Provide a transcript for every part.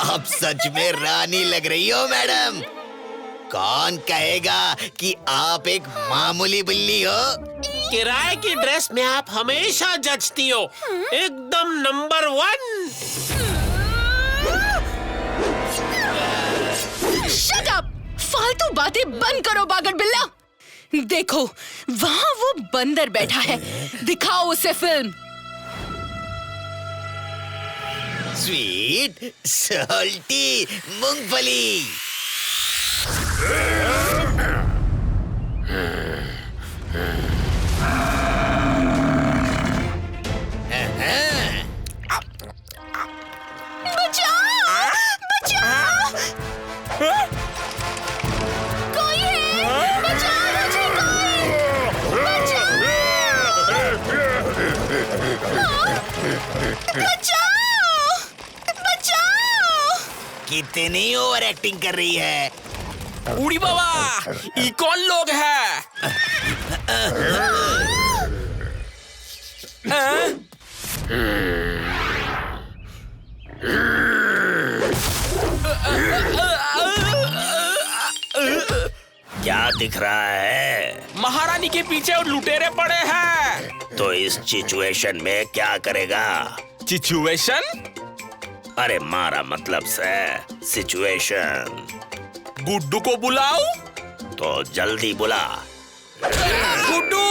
आप सच में रानी लग रही हो मैडम। कौन कहेगा कि आप एक मामूली बिल्ली हो। किराए की ड्रेस में आप हमेशा जचती हो, एकदम नंबर 1। Shut up! फालतू बातें बंद करो बागड़ बिल्ला। देखो वहाँ वो बंदर बैठा है, दिखाओ उसे फिल्म। स्वीट सॉल्टी मूंगफली। बचाओ! बचाओ! कोई है? बचाओ मुझे कोई! बचाओ! बचाओ! बचाओ! कितनी ओवर एक्टिंग कर रही है। उड़ी बाबा, ये कौन लोग हैं? क्या दिख रहा है? महारानी के पीछे और लुटेरे पड़े हैं। तो इस सिचुएशन में क्या करेगा? सिचुएशन? अरे मारा मतलब से सिचुएशन। गुड्डू को बुलाओ। तो जल्दी बुला। गुड्डू!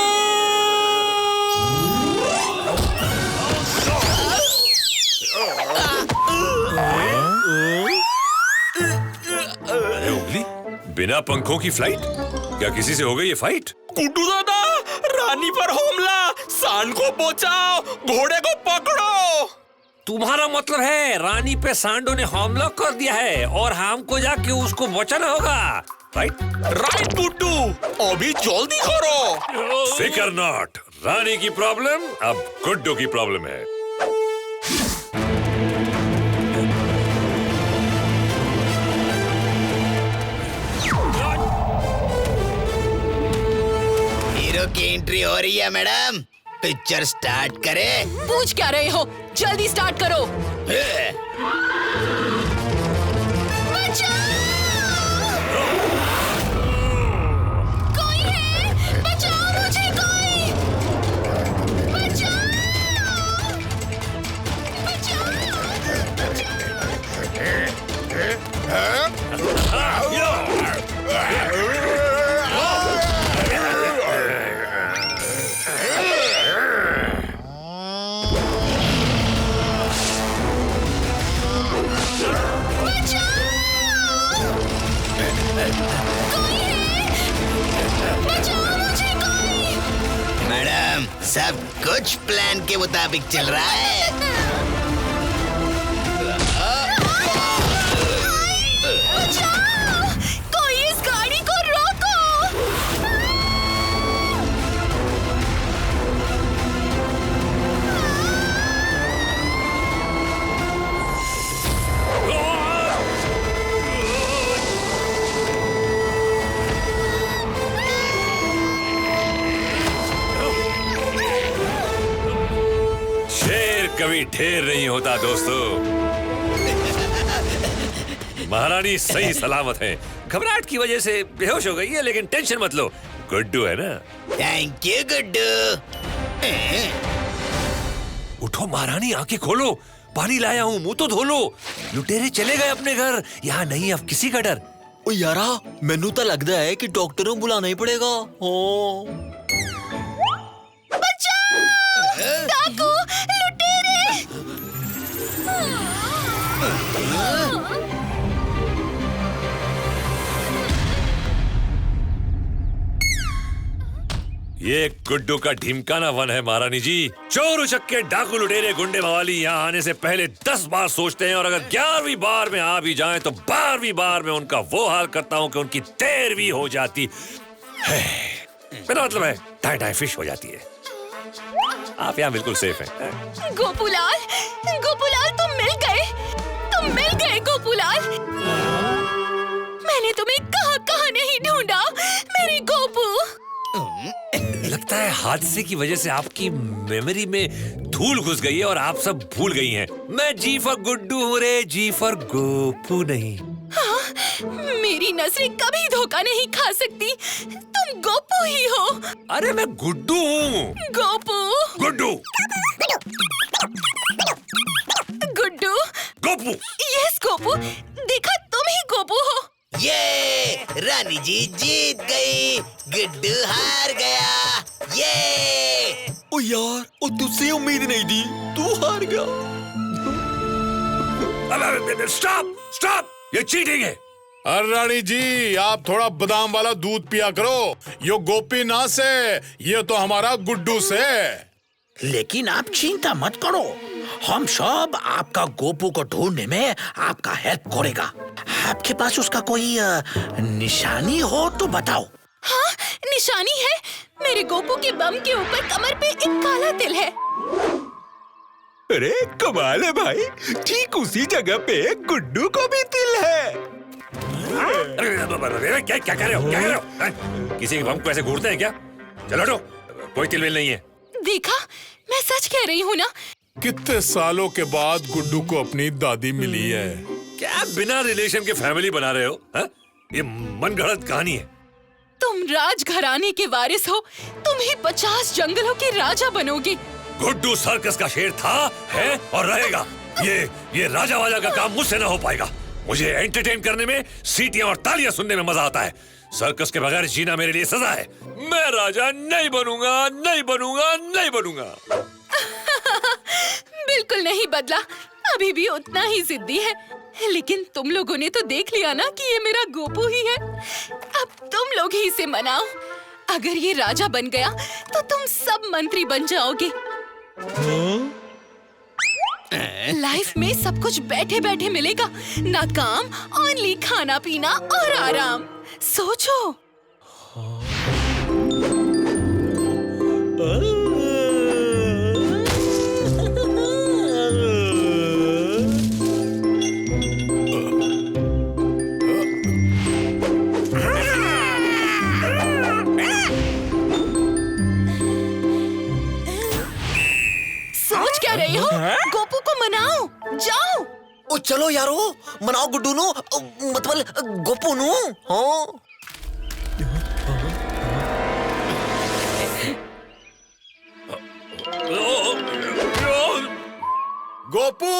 अरे उंगली, बिना पंखों की फ्लाइट? क्या किसी से हो गई ये फाइट? गुड्डू दादा, रानी पर हमला, सांड को बचाओ, घोड़े को पकड़ो। तुम्हारा मतलब है रानी पे सांडों ने हमला कर दिया है और हमको जाके उसको बचाना होगा, राइट? राइट गुड्डू, अभी जल्दी करो। फिकर नॉट, रानी की प्रॉब्लम अब गुड्डू की प्रॉब्लम है। हीरो की एंट्री हो रही है मैडम। पिक्चर स्टार्ट करें? पूछ क्या रहे हो? जल्दी स्टार्ट करो। कोई है? बचाओ मुझे कोई! बचाओ! मैडम सब कुछ प्लान के मुताबिक चल रहा है। बचाओ! कोई इस गाड़ी को रोको! शेर कभी ढेर नहीं होता दोस्तों। महारानी सही सलामत है, घबराहट की वजह से बेहोश हो गई है, लेकिन टेंशन मत लो, गुड्डू है ना। Thank you Guddu. उठो महारानी, आंखें खोलो, पानी लाया हूँ, मुंह तो धो लो। लुटेरे चले गए अपने घर, यहाँ नहीं अब किसी का डर। ओ यारा, मैनू तो लगता है कि डॉक्टर को बुलाना ही पड़ेगा। डाकू! लुटेरे! ये गुड्डू का ढिमकाना वन है महारानी जी। चोर उचक्के डाकू लुटेरे गुंडे मवाली यहाँ आने से पहले 10 बार सोचते हैं, और अगर 11वीं बार में आ भी जाएं तो 12वीं बार में उनका वो हाल करता हूँ कि उनकी 13वीं हो जाती है। मेरा मतलब है टाई फिश हो जाती है। आप यहाँ बिल्कुल सेफ हैं। गोपूलाल, गोपूलाल तुम मिल गए गोपूलाल। मैंने तुम्हें कहाँ नहीं ढूंढा, मेरी गोपू। लगता है हादसे की वजह से आपकी मेमोरी में धूल घुस गई है और आप सब भूल गई हैं। मैं जी फॉर गुड्डू हूँ रे, जी फॉर गोपू नहीं। हाँ, मेरी नजरें कभी धोखा नहीं खा सकती। तुम गोपू ही हो। अरे मैं गुड्डू हूँ। गोपू। गुड्डू। गुड्डू। गोपू। यस गोपू, देखा तुम ही गोपू हो। ये रानी जी जीत गई, गुड्डू हार गया। ये ओ यार, ओ तुझसे उम्मीद नहीं थी, तू हार गया। स्टॉप स्टॉप, ये चीटिंग है। अरे रानी जी, आप थोड़ा बादाम वाला दूध पिया करो। यो गोपीनाथ से, ये तो हमारा गुड्डू से। लेकिन आप चिंता मत करो, हम सब आपका गोपू को ढूंढने में आपका हेल्प करेगा। आपके पास उसका कोई निशानी हो तो बताओ। हाँ, निशानी है। मेरे गोपू के बम के ऊपर कमर पे एक काला तिल है। अरे कमाल है भाई, ठीक उसी जगह पे गुड्डू को भी तिल है। अरे क्या क्या कर रहे हो, क्या कर रहे हो? किसी के बम को ऐसे घूरते हैं क्या? चलो हटो, कोई तिलमिल नहीं है। देखा, मैं सच कह रही हूँ ना। कितने सालों के बाद गुड्डू को अपनी दादी मिली है। क्या बिना रिलेशन के फैमिली बना रहे हो? हा? ये मनगढ़ंत कहानी है। तुम राजघराने के वारिस हो, तुम ही 50 जंगलों के राजा बनोगे। गुड्डू सर्कस का शेर था, है और रहेगा। ये राजा वाजा का काम मुझसे ना हो पाएगा। मुझे एंटरटेन करने में, सीटियां और तालियां सुनने में मजा आता है। सर्कस के बगैर जीना मेरे लिए सजा है। मैं राजा नहीं बनूंगा, नहीं बनूंगा, नहीं बनूंगा। बिल्कुल नहीं बदला, अभी भी उतना ही जिद्दी है। लेकिन तुम लोगों ने तो देख लिया ना कि ये मेरा गोपू ही है। अब तुम लोग ही इसे मनाओ। अगर ये राजा बन गया तो तुम सब मंत्री बन जाओगे। लाइफ में सब कुछ बैठे बैठे मिलेगा, ना काम, ओनली खाना पीना और आराम। सोचो। सोच क्या रही हो? गोपू को मनाओ, जाओ। ओ चलो यारो, मनाओ गुड्डू नु, मतलब गोपू नु। हाँ। गोपू,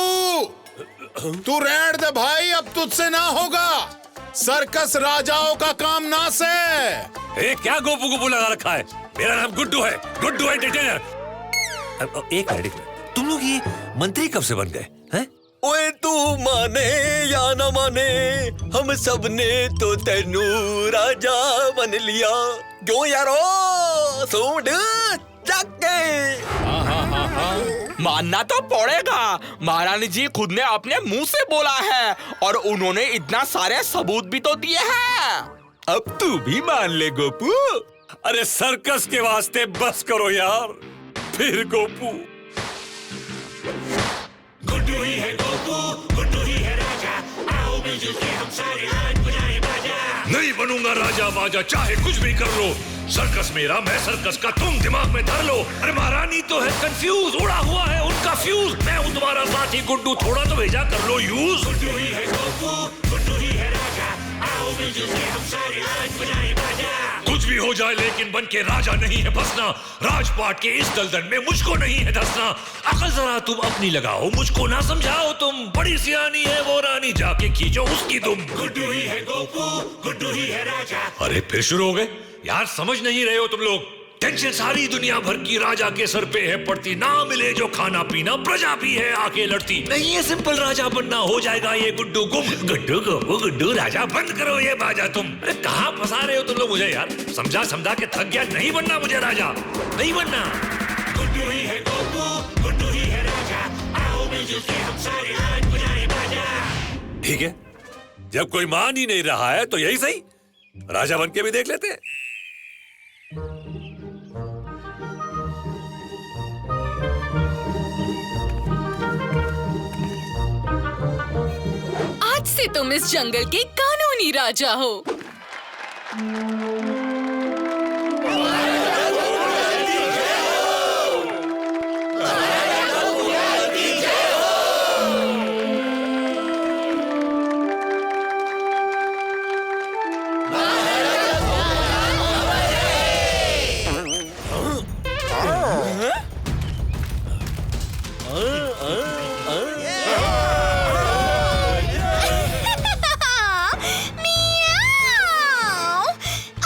तू रहने दे भाई, अब तुझसे ना होगा। सर्कस राजाओं का काम ना से। क्या गोपू गोपू लगा रखा है? मेरा नाम गुड्डू है, गुड्डू एंटरटेनर। एक मिनट, तुम लोग ये मंत्री कब से बन गए हैं? ओए तू माने या ना माने, हम सब ने तो तेनू राजा बन लिया। क्यों यारो, सूंड चक के। मानना तो पड़ेगा, महारानी जी खुद ने अपने मुंह से बोला है और उन्होंने इतना सारे सबूत भी तो दिए हैं। अब तू भी मान ले गोपू। अरे सर्कस के वास्ते बस करो यार। फिर गोपू। गुड्डू ही है गोपू, गुड्डू ही है राजा। आओ मिलजुल के हम सारे आज बजाएं बाजा। नहीं बनूंगा राजा बाजा, चाहे कुछ भी कर लो। सर्कस मेरा, मैं सर्कस का, तुम दिमाग में धर लो। अरे महारानी तो है कंफ्यूज, उड़ा हुआ है उनका फ्यूज। मैं हूँ तुम्हारा साथी गुड्डू, थोड़ा तो भेजा कर लो यूज। गुड्डू ही है गोपू, गुड्डू ही है राजा। आओ मिलजुल के हम सारे आज बजाएं बाजा। कुछ भी हो जाए लेकिन बन के राजा नहीं है बसना। राजपाट के इस दलदल में मुझको नहीं है धंसना। अकल जरा तुम अपनी लगाओ, मुझको ना समझाओ तुम। बड़ी सियानी है वो रानी, जाके खींचो उसकी तुम। गुड्डू ही है गोपू, गुड्डू ही है राजा। अरे फिर शुरू हो गए यार, समझ नहीं रहे हो तुम लोग। टेंशन सारी दुनिया भर की राजा के सर पे है पड़ती। ना मिले जो खाना पीना, प्रजा भी है आके लड़ती। नहीं है सिंपल राजा बनना, हो जाएगा ये गुड्डू गुम। गुड्डू गोपू गुड्डू राजा, बंद करो ये बाजा तुम। अरे कहाँ फंसा रहे हो तुम लोग मुझे यार? समझा समझा के थक गया। नहीं बनना मुझे राजा, नहीं बनना। गुड्डू ही है गोपू, गुड्डू ही है राजा। आओ मिलजुल के हम सारे आज बजाएं बाजा। ठीक है, जब कोई मान ही नहीं रहा है तो यही सही, राजा बन के भी देख लेते हैं। आज से तुम इस जंगल के कानूनी राजा हो। मियाओ!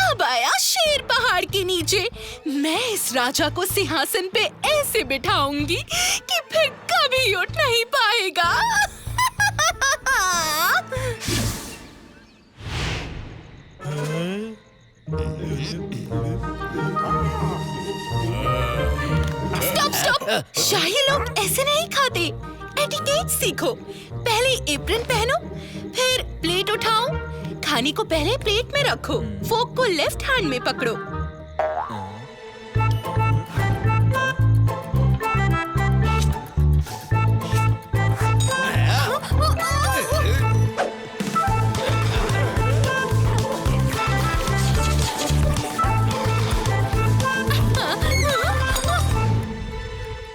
अब आया शेर पहाड़ के नीचे। मैं इस राजा को सिंहासन पे ऐसे बिठाऊंगी कि फिर कभी उठ नहीं पाएगा। Stop stop! शाही लोग ऐसे नहीं खाते। एटिकेट सीखो। पहले एप्रन पहनो, फिर प्लेट उठाओ। खाने को पहले प्लेट में रखो। फोक को लेफ्ट हैंड में पकड़ो।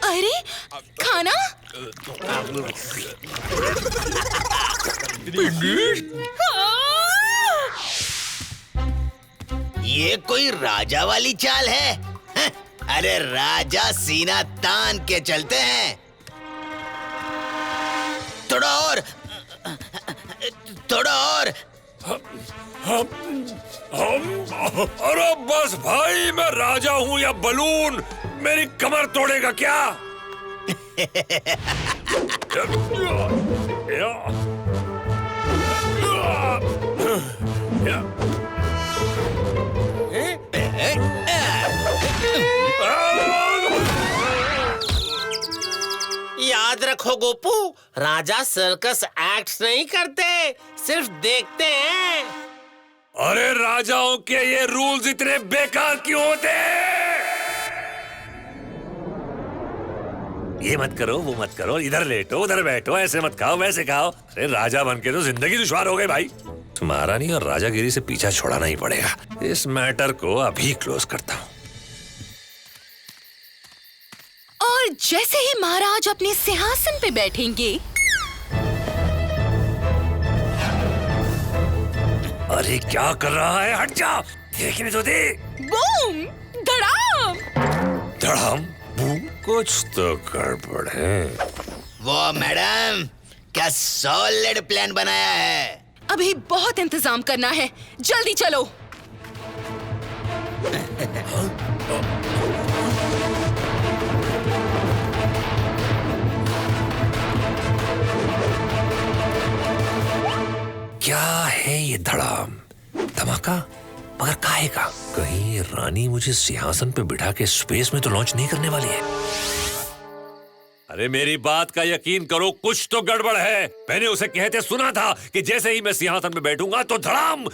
अरे खाना? ये कोई राजा वाली चाल है? हं, अरे राजा सीना तान के चलते हैं। थोड़ा और, थोड़ा और। अरे बस भाई, मैं राजा हूँ या बलून, मेरी कमर तोड़ेगा क्या? याद रखो गोपू, राजा सर्कस एक्ट्स नहीं करते, सिर्फ देखते हैं। अरे राजाओं के ये रूल्स इतने बेकार क्यों होते हैं? ये मत करो, वो मत करो, इधर लेटो, उधर बैठो, ऐसे मत खाओ, वैसे खाओ। अरे राजा बनके तो जिंदगी दुश्वार हो गई भाई। महारानी और राजागिरी से पीछा छोड़ाना ही पड़ेगा। इस मैटर को अभी क्लोज करता हूँ। और जैसे ही महाराज अपने सिंहासन पे बैठेंगे, अरे क्या कर रहा है? हट जा, देखने तो दे। बूम! धड़ाम! धड़ाम बूम, कुछ तो गड़बड़ है। वो मैडम, क्या सॉलिड प्लान बनाया है? अभी बहुत इंतजाम करना है, जल्दी चलो। क्या है ये धड़ाम? धमाका? मगर काहे का? कहीं रानी मुझे सिंहासन पे बिठा के स्पेस में तो लॉन्च नहीं करने वाली है। अरे मेरी बात का यकीन करो, कुछ तो गड़बड़ है। मैंने उसे कहते सुना था कि जैसे ही मैं सिंहासन पे बैठूंगा तो धड़ाम।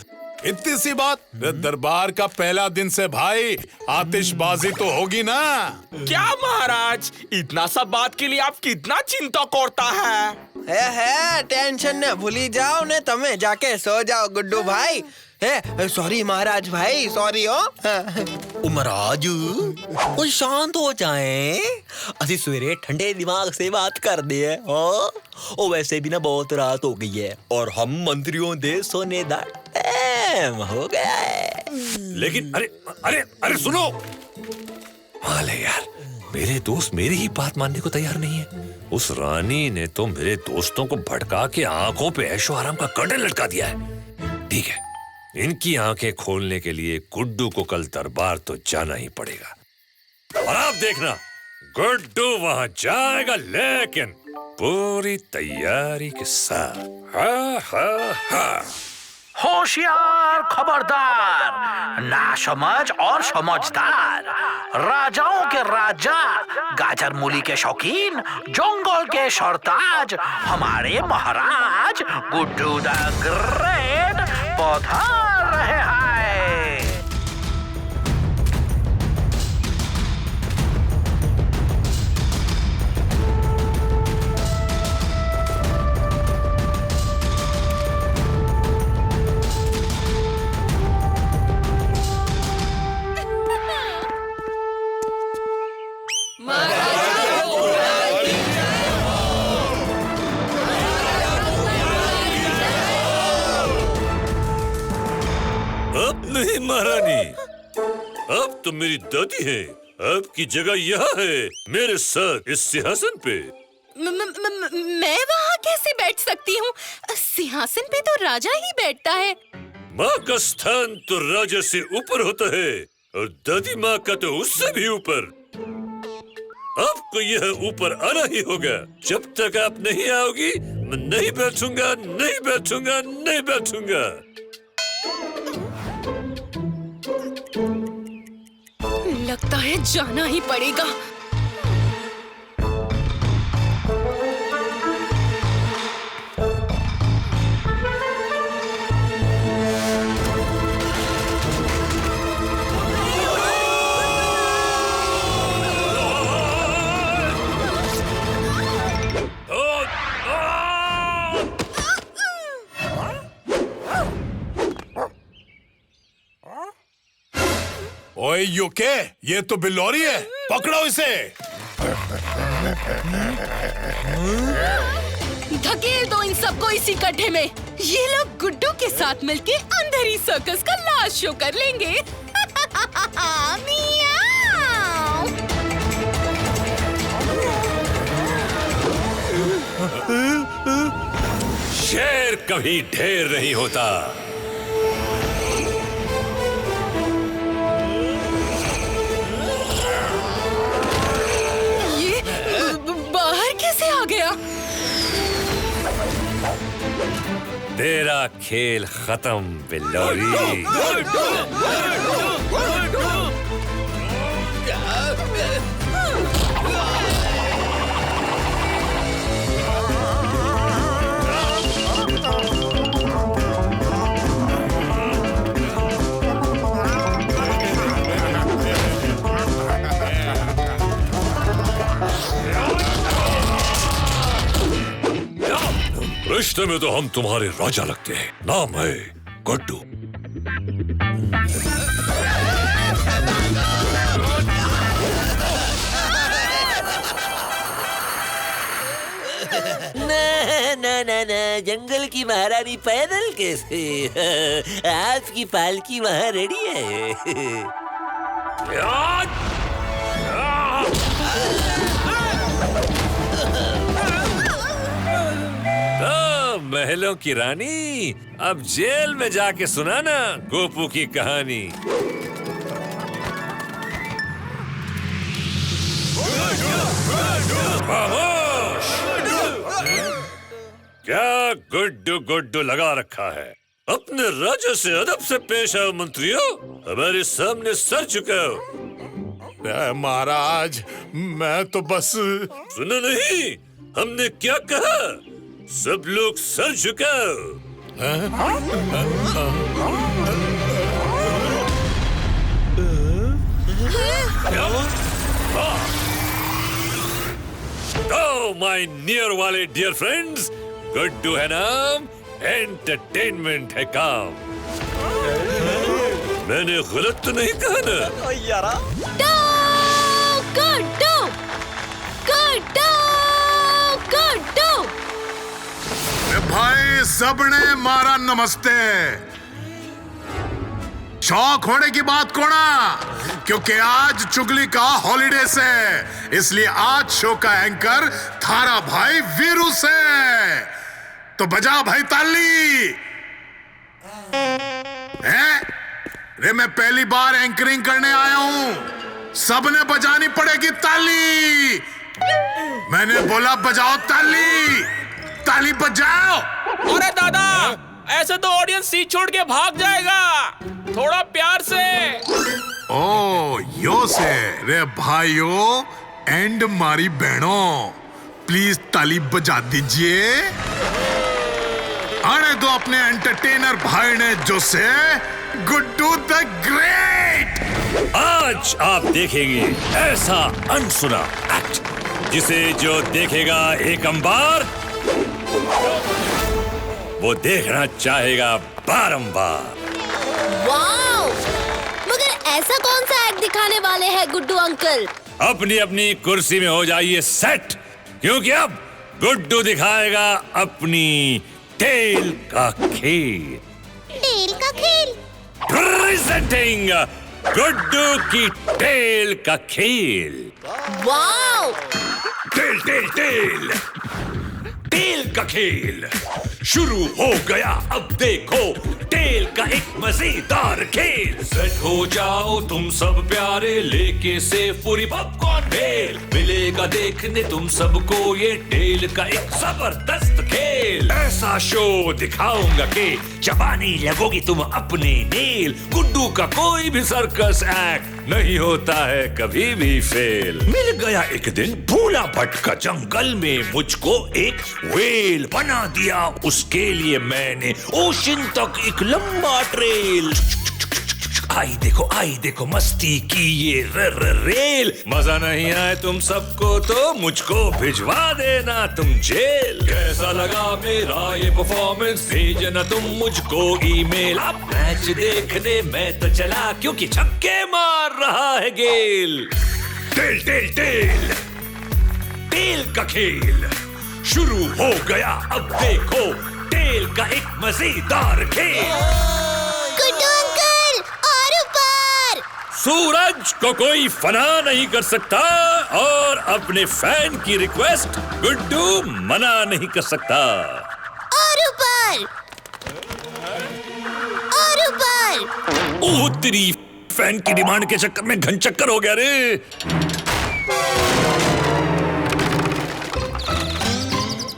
इतनी सी बात? दरबार का पहला दिन से भाई आतिशबाजी तो होगी ना। क्या महाराज, इतना सब बात के लिए आप कितना चिंता करता है? टेंशन न भूली जाओ ने, तमे जाके सो जाओ गुड्डू भाई। सॉरी महाराज भाई, सॉरी हो। महाराज कोई शांत हो जाए, असि सवेरे ठंडे दिमाग से बात कर दे। ओ वैसे भी ना बहुत रात हो गई है और हम मंत्रियों दे सोने दा टाइम हो गया है। लेकिन अरे अरे अरे सुनो, माले यार, मेरे दोस्त मेरी ही बात मानने को तैयार नहीं है। उस रानी ने तो मेरे दोस्तों को भड़का के आंखों पे ऐशो आराम का कर्टन लटका दिया है। ठीक है, इनकी आंखें खोलने के लिए गुड्डू को कल दरबार तो जाना ही पड़ेगा। और आप देखना, गुड्डू वहां जाएगा, लेकिन पूरी तैयारी के साथ। हा हा हा। होशियार, खबरदार, नासमझ और समझदार, राजाओं के राजा, गाजर मूली के शौकीन, जंगल के सरताज, हमारे महाराज गुड्डू द ग्रेट पधार रहे हैं। अब नहीं महारानी, अब तो मेरी दादी है। आपकी जगह यहाँ है, मेरे साथ इस सिंहासन पे। मैं वहाँ कैसे बैठ सकती हूँ? सिंहासन पे तो राजा ही बैठता है। माँ का स्थान तो राजा से ऊपर होता है और दादी माँ का तो उससे भी ऊपर। आपको यह ऊपर आना ही होगा। जब तक आप नहीं आओगी मैं नहीं बैठूंगा, नहीं बैठूंगा, नहीं बैठूंगा। लगता है जाना ही पड़ेगा। ओए यूके, ये तो बिल्लौरी है, पकड़ो इसे। धकेल दो इन सबको इसी गड्ढे में। ये लोग गुड्डू के साथ मिलके अंधेरी सर्कस का लास्ट शो कर लेंगे। मियाओ। शेर कभी ढेर नहीं होता। कैसे आ गया? तेरा खेल खत्म बिल्लौरी। रिश्ते में तो हम तुम्हारे राजा लगते हैं। नाम है गुड्डू। ना जंगल की महारानी पैदल कैसे? आपकी पालकी वहाँ रेडी है। महलों की रानी, अब जेल में जाके सुनाना गोपू की कहानी। खामोश! क्या गुड्डू गुड्डू लगा रखा है? अपने राजा से अदब से पेश आओ मंत्रियों, हमारे सामने सर झुकाओ। महाराज, मैं तो बस। सुना नहीं हमने क्या कहा? सब लोग सर झुकाओ। तो माय नियर वाले डियर फ्रेंड्स, गुड्डू है नाम, एंटरटेनमेंट है काम। मैंने गलत तो नहीं कहा ना? यारा गुड्डू, गुड्डू, गुड्डू। भाई सबने मारा नमस्ते। शौक होने की बात कोना, क्योंकि आज चुगली का हॉलीडे से, इसलिए आज शो का एंकर थारा भाई वीरू से। तो बजा भाई ताली। रे मैं पहली बार एंकरिंग करने आया हूं, सबने बजानी पड़ेगी ताली। मैंने बोला बजाओ ताली, ताली बजाओ। अरे दादा, ऐसे तो ऑडियंस सीट छोड़ के भाग जाएगा, थोड़ा प्यार से। ओ यो से रे भाइयों एंड मारी बहनों, प्लीज ताली बजा दीजिए। आने दो अपने एंटरटेनर भाई ने जो से गुड्डू द ग्रेट। आज आप देखेंगे ऐसा अनसुना एक्ट जिसे जो देखेगा एक अंबार वो देखना चाहेगा बारंबार। वाओ! मगर ऐसा कौन सा एक्ट दिखाने वाले हैं गुड्डू अंकल? अपनी अपनी कुर्सी में हो जाइए सेट, क्योंकि अब गुड्डू दिखाएगा अपनी टेल का खेल। टेल का खेल? प्रेजेंटिंग गुड्डू की टेल का खेल। Wow! Tail tail tail tail का खेल शुरू हो गया। अब देखो टेल का एक मजेदार खेल। सेट हो जाओ तुम सब प्यारे, लेके से पूरी पॉपकॉर्न भेल। मिलेगा देखने तुम सबको ये टेल का एक जबरदस्त खेल। ऐसा शो दिखाऊंगा कि चबानी लगोगी तुम अपने नेल। गुड्डू का कोई भी सर्कस एक्ट नहीं होता है कभी भी फेल। मिल गया एक दिन भूला भटका जंगल में मुझको एक व्हेल। बना दिया उसके लिए मैंने ओशन तक एक लंबा ट्रेल। आई देखो मस्ती की ये रेल। मजा नहीं आए तुम सबको तो मुझको भिजवा देना तुम जेल। कैसा लगा मेरा ये परफॉर्मेंस, भेजना तुम मुझको ईमेल। अब मैच देखने मैं तो चला क्योंकि छक्के मार रहा है गेल। टेल टेल टेल टेल का खेल शुरू हो गया। अब देखो टेल का एक मजेदार खेल। गुड्डू अंकल और ऊपर। सूरज को कोई फना नहीं कर सकता और अपने फैन की रिक्वेस्ट गुड्डू मना नहीं कर सकता। और ऊपर और ऊपर। ओह तेरी फैन की डिमांड के चक्कर में घन चक्कर हो गया रे।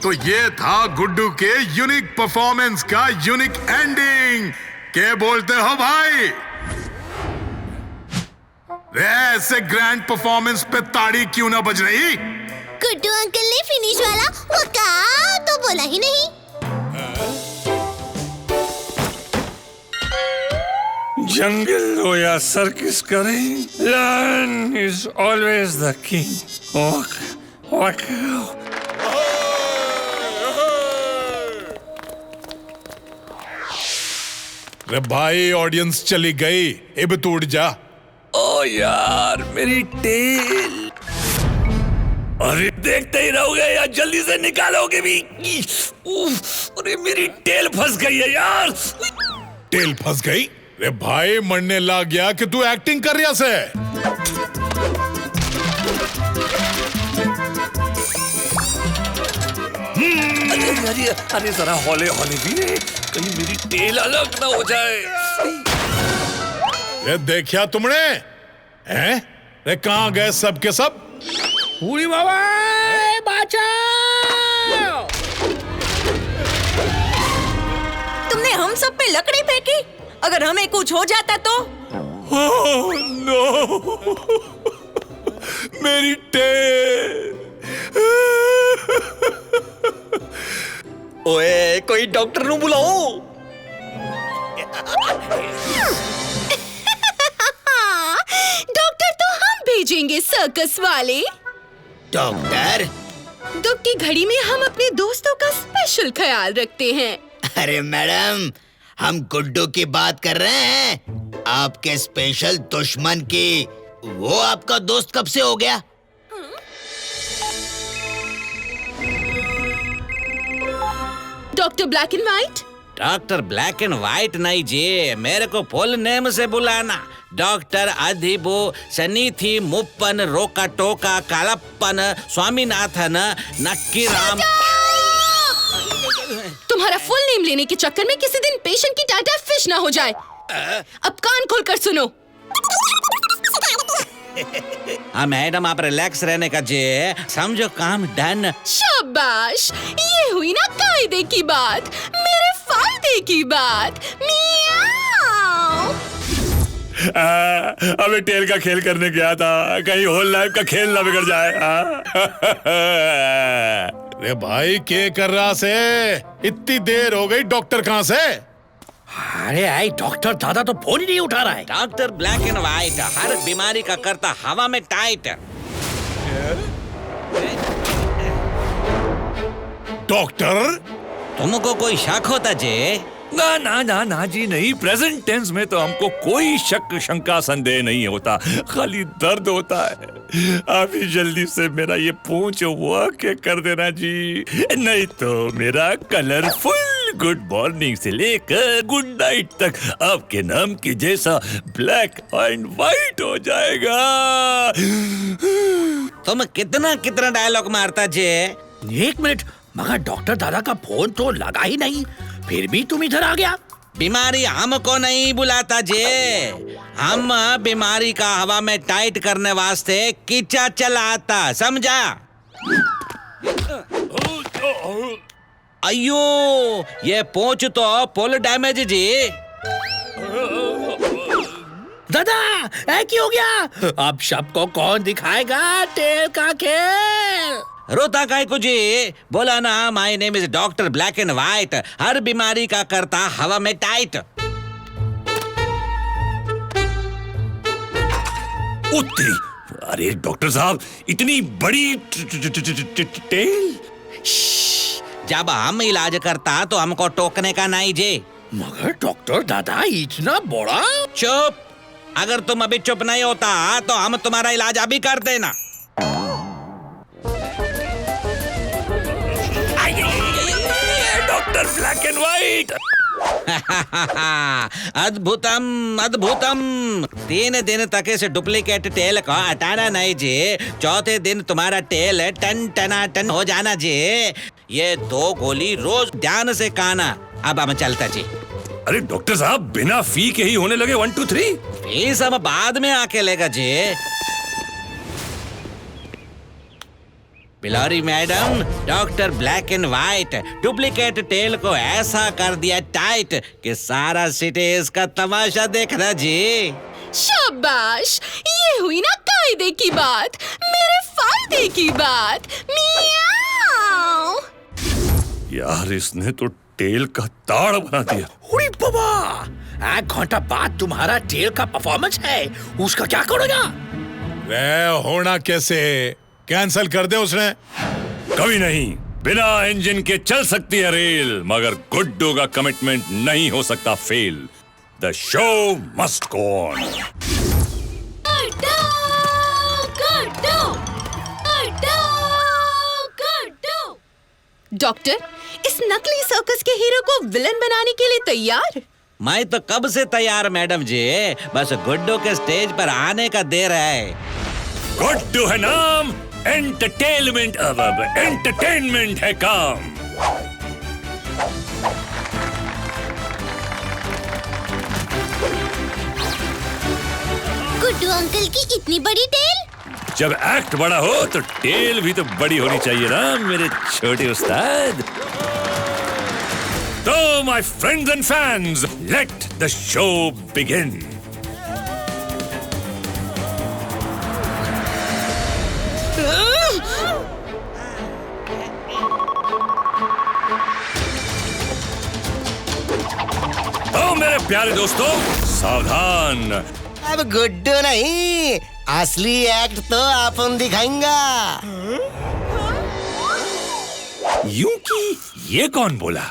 तो ये था गुड्डू के यूनिक परफॉर्मेंस का यूनिक एंडिंग। क्या बोलते हो भाई? ऐसे ग्रैंड परफॉर्मेंस पे ताड़ी क्यों ना बज रही? गुड्डू अंकल ने फिनिश वाला वो कहा तो बोला ही नहीं। जंगल हो या सर्कस करें, lion is always the king. Walk रे भाई ऑडियंस चली गई, अब तू उठ जा। ओ यार मेरी टेल। अरे देखते ही रहोगे या जल्दी से निकालोगे भी? अरे मेरी टेल फंस गई है यार। टेल फंस गई? रे भाई मरने लग गया कि तू एक्टिंग कर रहा से। अरे जरा हौले हौले भी कहीं मेरी टेल अलग ना हो जाए। ये देखा तुमने? हैं? रे कहाँ गए सब के सब? पूरी बाबा बचाओ! तुमने हम सब पे लकड़ी फेंकी। अगर हमें कुछ हो जाता तो? ओह नो, मेरी टेल। ओए कोई डॉक्टर नु बुलाओ। डॉक्टर तो हम भेजेंगे सर्कस वाले। डॉक्टर? दुख की घड़ी में हम अपने दोस्तों का स्पेशल ख्याल रखते हैं। अरे मैडम, हम गुड्डू की बात कर रहे हैं, आपके स्पेशल दुश्मन की। वो आपका दोस्त कब से हो गया? Doctor black and white? Doctor black and white नहीं जी, मेरे को फुल नेम से बुलाना। डॉक्टर अधिबो सनीथी मुप्पन रोका टोका कालप्पन स्वामीनाथन नक्कीराम। तुम्हारा फुल नेम लेने के चक्कर में किसी दिन पेशेंट की टाटा फिश ना हो जाए। अब कान खोलकर सुनो। हाँ मैडम, आप रिलैक्स रहने का जे, समझो काम डन। शाबाश, ये हुई ना कायदे की बात, मेरे फायदे की बात। मियाओ। अबे टेल का खेल करने गया था, कहीं होल लाइफ का खेल ना बिगड़ जाए। रे भाई क्या कर रहा से? इतनी देर हो गई, डॉक्टर कहाँ से? अरे आई डॉक्टर दादा तो फोन ही नहीं उठा रहा है। डॉक्टर ब्लैक एंड व्हाइट हर बीमारी का करता हवा में टाइट। डॉक्टर? तुमको कोई शक होता जे? ना ना ना ना जी नहीं, प्रेजेंट टेंस में तो हमको कोई शक शंका संदेह नहीं होता, खाली दर्द होता है। आप ही जल्दी से मेरा ये पूंछ वॉक कर देना जी, नहीं तो मेरा कलरफुल गुड मॉर्निंग से लेकर गुड नाइट तक आपके नाम के जैसा ब्लैक एंड व्हाइट हो जाएगा। तुम कितना कितना डायलॉग मारता जे। 1 मिनट, मगर डॉक्टर दादा का फोन तो लगा ही नहीं, फिर भी तुम इधर आ गया। बीमारी हमको नहीं बुलाता जे, हम बीमारी का हवा में टाइट करने वास्ते कीचा चलाता, समझा? अयो, ये पोंछ तो फुल डैमेज जी। दादा, क्या हो गया? अब सबको कौन दिखाएगा टेल का खेल? रोता काय को जी, बोला ना my name is doctor black and white, हर बीमारी का करता हवा में टाइट। उतरी, अरे डॉक्टर साहब, इतनी बड़ी टेल। जब हम इलाज करता तो हमको टोकने का नहीं जे। मगर डॉक्टर दादा इतना बड़ा। चुप, अगर तुम अभी चुप नहीं होता तो हम तुम्हारा इलाज अभी कर देना। Doctor black and white. अद्भुतम अद्भुतम। 3 दिन तक इस डुप्लीकेट टेल को हटाना नहीं जी। 4थे दिन तुम्हारा टेल टन टना टन हो जाना जी। ये 2 गोली रोज ध्यान से खाना। अब हम चलता जी। अरे डॉक्टर साहब, बिना फी के ही होने लगे 1 2 3। फीस हम बाद में आके लेगा जी। बिलारी madam, doctor black and white duplicate टेल को ऐसा कर दिया टाइट कि सारा सिटी इसका तमाशा देखना जी। शाबाश, ये हुई ना कायदे की बात, मेरे फायदे की बात। मियाओ। यार, इसने तो टेल का ताड़ बना दिया। अरे बाबा, 1 घंटा बाद तुम्हारा टेल का परफॉर्मेंस है, उसका क्या करोगा? वह होना कैसे? कैंसल कर दे उसने। कभी नहीं, बिना इंजन के चल सकती है रेल, मगर गुड्डू का कमिटमेंट नहीं हो सकता fail. The show must go on. Doctor, इस नकली सर्कस के हीरो को विलन बनाने के लिए तैयार? मैं तो कब से तैयार मैडम जी, बस गुड्डू के स्टेज पर आने का देर है। गुड्डू है नाम, एंटरटेनमेंट अब एंटरटेनमेंट है काम। गुड्डू अंकल की इतनी बड़ी टेल। जब एक्ट बड़ा हो तो टेल भी तो बड़ी होनी चाहिए ना मेरे छोटे उस्ताद। तो my friends and fans, let the show begin. तो मेरे प्यारे दोस्तों, सावधान। अब गुड्डू नहीं, असली एक्ट तो अपन दिखाएंगा। यूं की ये कौन बोला?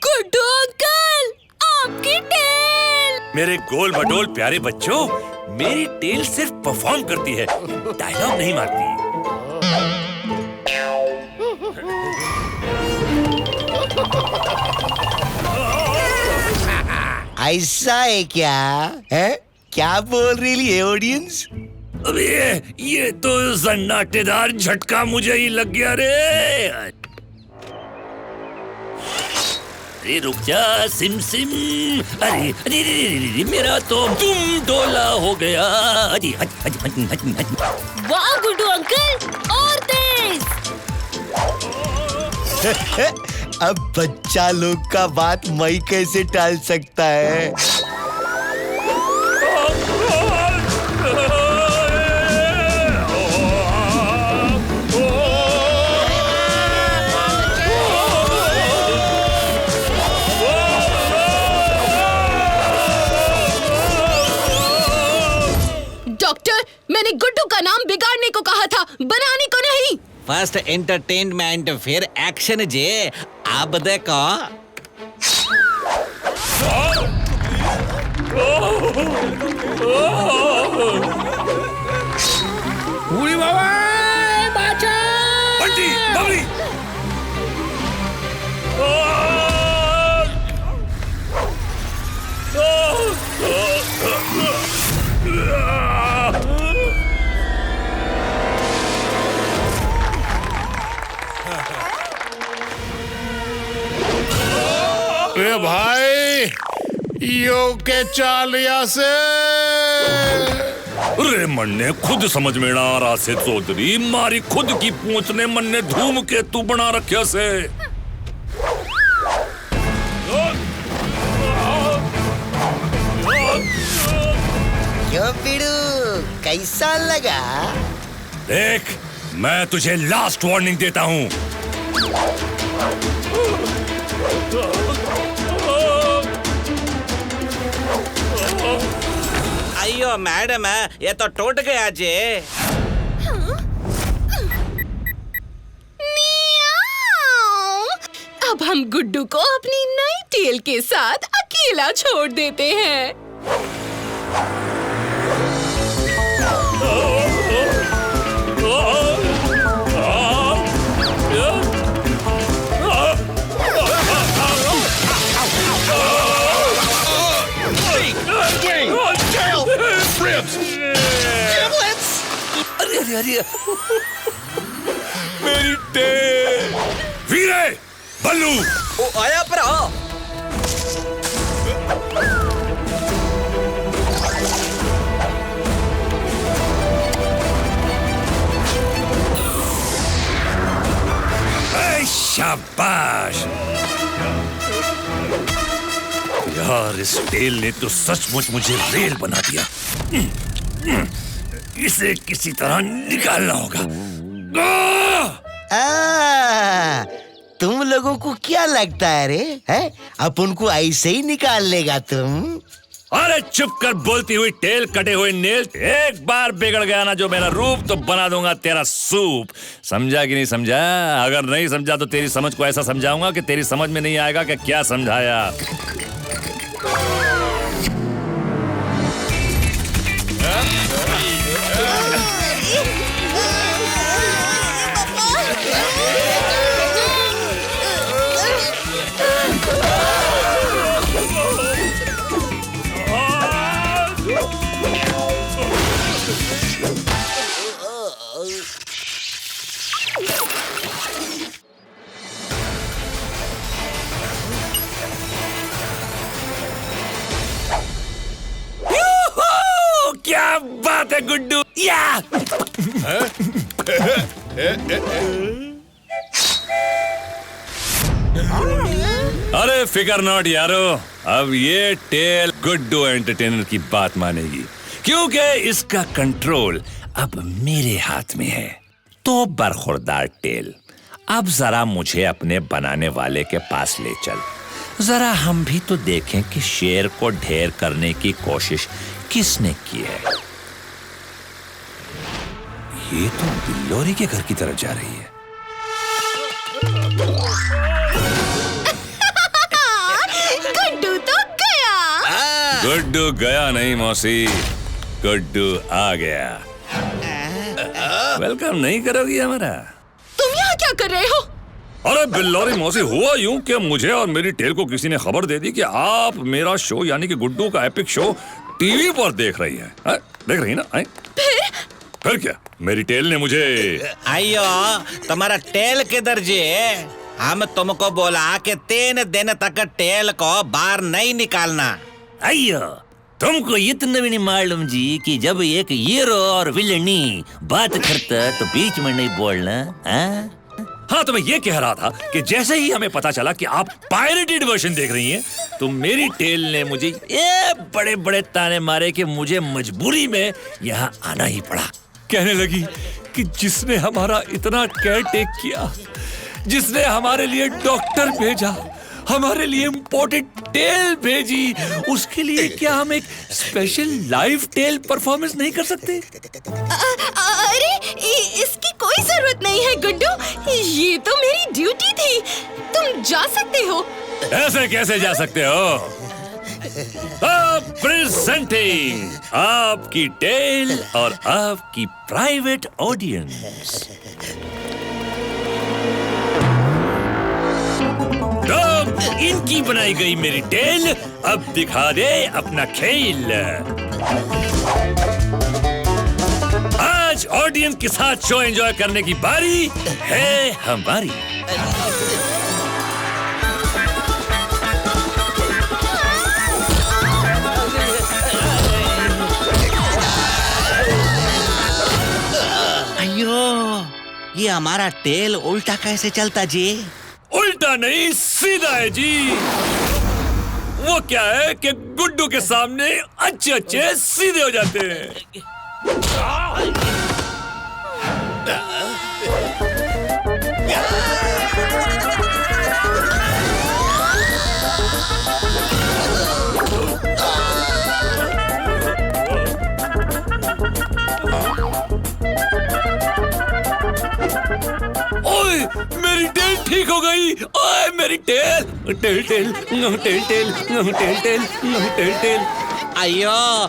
गुड्डू अंकल, आपकी टेल। मेरे गोल मटोल प्यारे बच्चों, मेरी टेल सिर्फ परफॉर्म करती है, डायलॉग नहीं मारती। ऐसा है क्या? है क्या बोल रही है ऑडियंस? अबे ये तो सन्नाटेदार झटका मुझे ही लग गया रे। अरे रुक जा सिम सिम। अरे अरे अरे मेरा तो तुम डोला हो गया। अरे वाह गुड्डू अंकल, और तेज। अब बच्चा लोग का बात मैं कैसे टाल सकता है? डॉक्टर, मैंने गुड्डू का नाम बिगाड़ने को कहा था, बनाने को नहीं। फर्स्ट एंटरटेनमेंट, फिर एक्शन जे। अब देखो। उड़ी बाबा, बचा। बंटी, बबली। रे भाई यो के चालिया से रे मन्ने खुद समझ में ना आ रहा से चौधरी, मारी खुद की पूंछ ने मन्ने धूम के तू बना रखा से। क्यों पिड़ू, कैसा लगा? देख, मैं तुझे लास्ट वार्निंग देता हूँ। अयो मैडम, ये तो टूट गया जे। अब हम गुड्डू को अपनी नई टेल के साथ अकेला छोड़ देते हैं। अरे मेरी टेल। वीरे, बल्लू, ओ आया भरा। शाबाश यार, इस टेल ने तो सचमुच मुझे रेल बना दिया। इसे किसी तरह निकालना होगा। तुम लोगों को क्या लगता है रे? है? अपन को ऐसे ही निकाल लेगा तुम? अरे चुप कर बोलती हुई टेल, कटे हुए नेल। एक बार बिगड़ गया ना जो मेरा रूप, तो बना दूंगा तेरा सूप। समझा कि नहीं समझा? अगर नहीं समझा तो तेरी समझ को ऐसा समझाऊंगा कि तेरी समझ में नहीं आएगा कि क्या समझाया। क्या बात है गुड्डू, या अरे फिकर नॉट यारो, अब ये टेल गुड्डू एंटरटेनर की बात मानेगी, क्योंकि इसका कंट्रोल अब मेरे हाथ में है। तो बरखुरदार टेल, अब जरा मुझे अपने बनाने वाले के पास ले चल। जरा हम भी तो देखें कि शेर को ढेर करने की कोशिश किसने की है। ये तो बिल्लोरी के घर की तरफ जा रही है। गुड्डू तो गया। गुड्डू गया नहीं मौसी, गुड्डू आ गया। वेलकम नहीं करोगी हमारा? तुम यहाँ क्या कर रहे हो? अरे बिल्लौरी मौसी, हुआ यूं कि मुझे और मेरी टेल को किसी ने खबर दे दी कि आप मेरा शो यानी कि गुड्डू का एपिक शो टीवी पर देख रही है। देख रही ना? फिर क्या, मेरी टेल ने मुझे। अयो तुम्हारा टेल किधर जी? हम तुमको बोला कि 3 दिन तक टेल को बाहर नहीं निकालना। अयो तुमको इतना भी नहीं मालूम जी कि जब एक हीरो और विलनी बात करता तो बीच में नहीं बोलना। हाँ, तो मैं ये कह रहा था कि जैसे ही हमें पता चला कि आप पायरेटेड वर्जन देख रही हैं, तो मेरी टेल ने मुझे ये बड़े बड़े ताने मारे कि मुझे मजबूरी में यहाँ आना ही पड़ा। कहने लगी कि जिसने हमारा इतना केयर टेक किया, जिसने हमारे लिए डॉक्टर भेजा, हमारे लिए इम्पोर्टेड टेल भेजी, उसके लिए क्या हम एक स्पेशल लाइव टेल परफॉर्मेंस नहीं कर सकते? अरे इसकी कोई जरूरत नहीं है गुड्डू, ये तो मेरी ड्यूटी थी। तुम जा सकते हो। ऐसे कैसे जा सकते हो? प्रेजेंटिंग आपकी टेल और आपकी प्राइवेट ऑडियंस। तो इनकी बनाई गई मेरी टेल अब दिखा दे अपना खेल। आज ऑडियंस के साथ शो एंजॉय करने की बारी है हमारी। ये हमारा टेल उल्टा कैसे चलता जी? उल्टा नहीं, सीधा है जी। वो क्या है कि गुड्डू के सामने अच्छे अच्छे सीधे हो जाते हैं। ओए, मेरी टेल ठीक हो गई। ओए, मेरी tail tail tail tail tail tail tail tail tail. अयो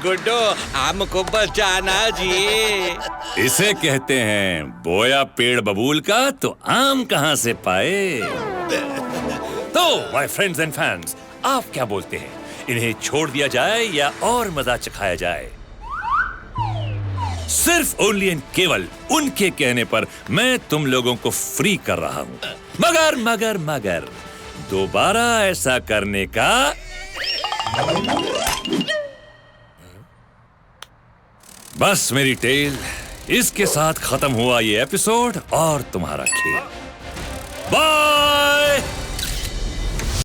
गुड्डू, हमको बचाना जी। इसे कहते हैं बोया पेड़ बबूल का तो आम कहां से पाए। तो माय फ्रेंड्स एंड फैंस, आप क्या बोलते हैं, इन्हें छोड़ दिया जाए या और मजा चखाया जाए? सिर्फ ओनली एंड केवल उनके कहने पर मैं तुम लोगों को फ्री कर रहा हूं। मगर मगर मगर दोबारा ऐसा करने का बस मेरी टेल, इसके साथ खत्म हुआ ये एपिसोड और तुम्हारा खेल। बाय।